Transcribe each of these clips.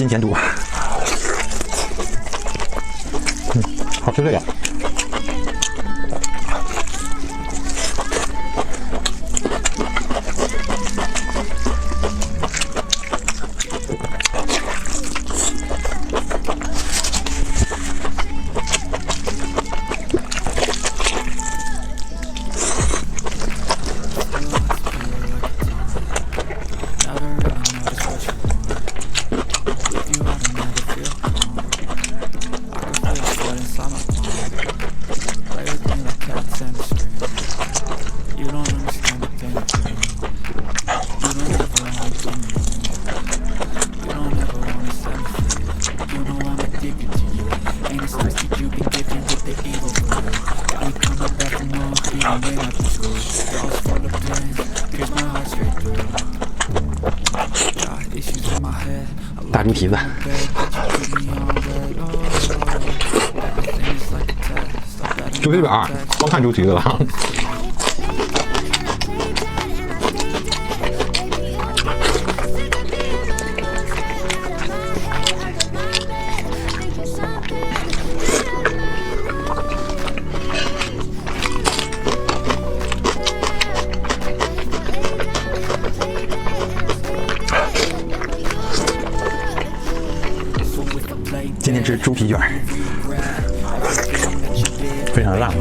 金钱肚，好吃这个。大猪蹄子，猪蹄膀，光看猪蹄子了。今天吃猪皮卷，非常辣。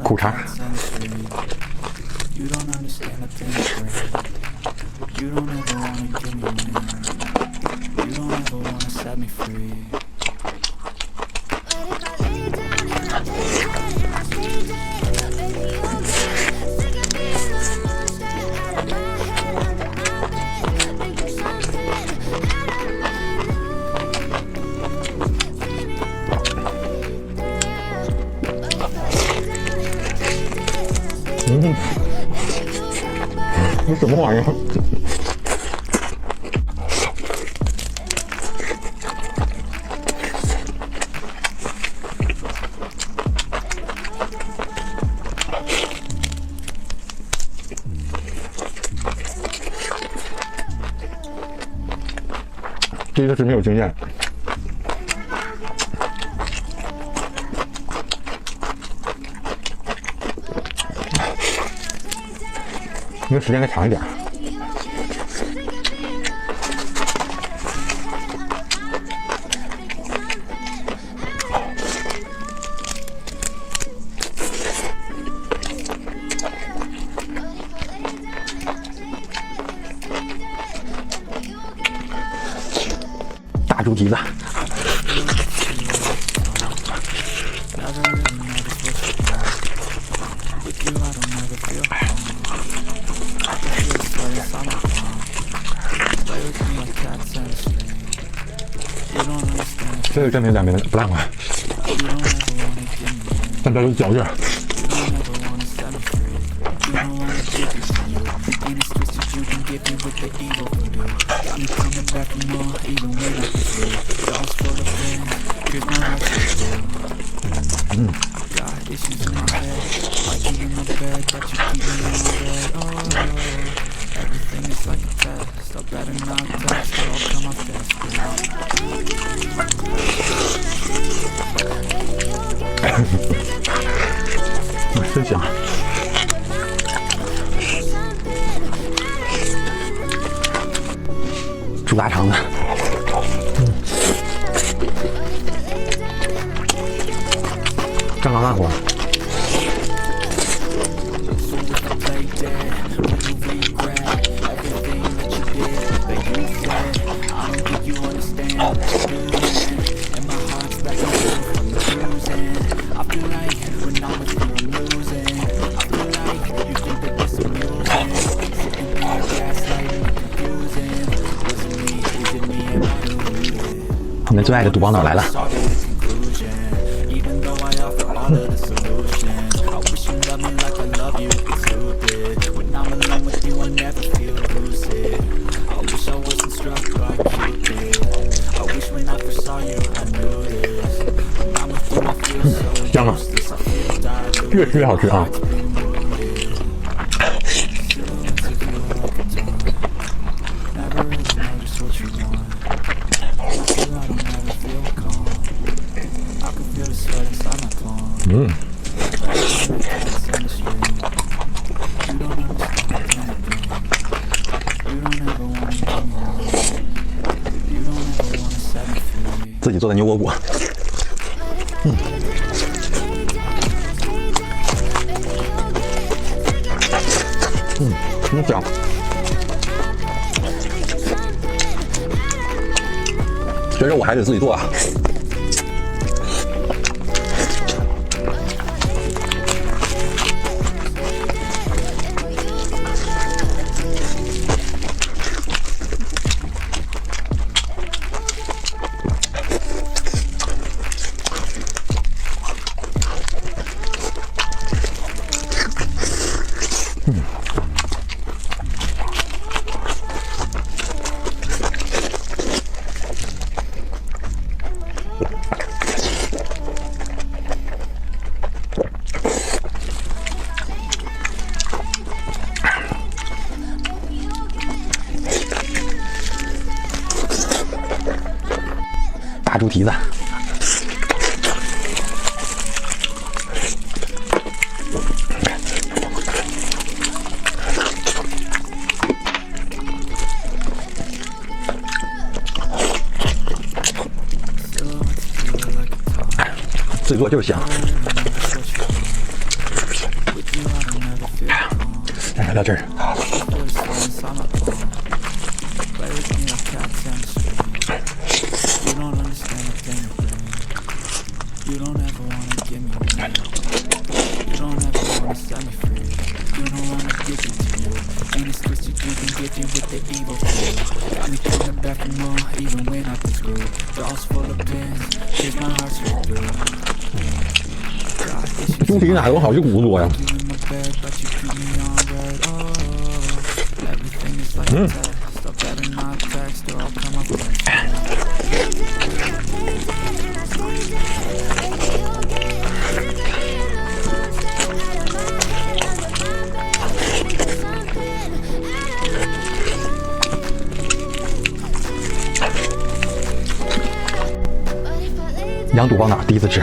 苦茶。这什么玩意儿？第一个是没有经验。因为时间该长一点。大猪蹄子。这个证明两边不烂啊，但这有嚼劲。真香！猪大肠子，刚刚烂火。最爱的赌宝脑来了。香啊，越吃越好吃啊！嗯。自己做的牛窝骨。真香！这肉我还得自己做啊。大猪蹄子，自己做就是香。来到这儿。You don't ever wanna give me one. You don't ever wanna set me free. You don't wanna give it to you. And it's twisted, you can get you with the evil too. Got me coming back for more, even when I get screwed. Dolls full of pins, here's my heart straight through. 猪蹄哪有好吃骨多呀？嗯。羊肚包脑第一次吃，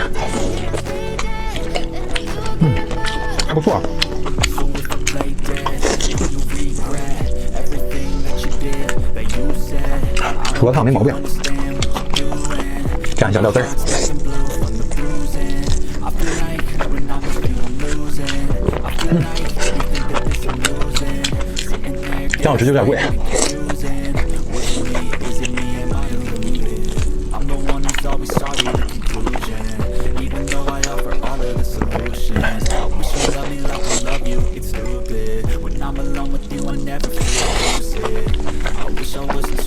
还不错。核桃没毛病，蘸一下料汁儿。挺好吃，就有点贵。When I'm alone with you, I never feel lucid. I wish I wasn't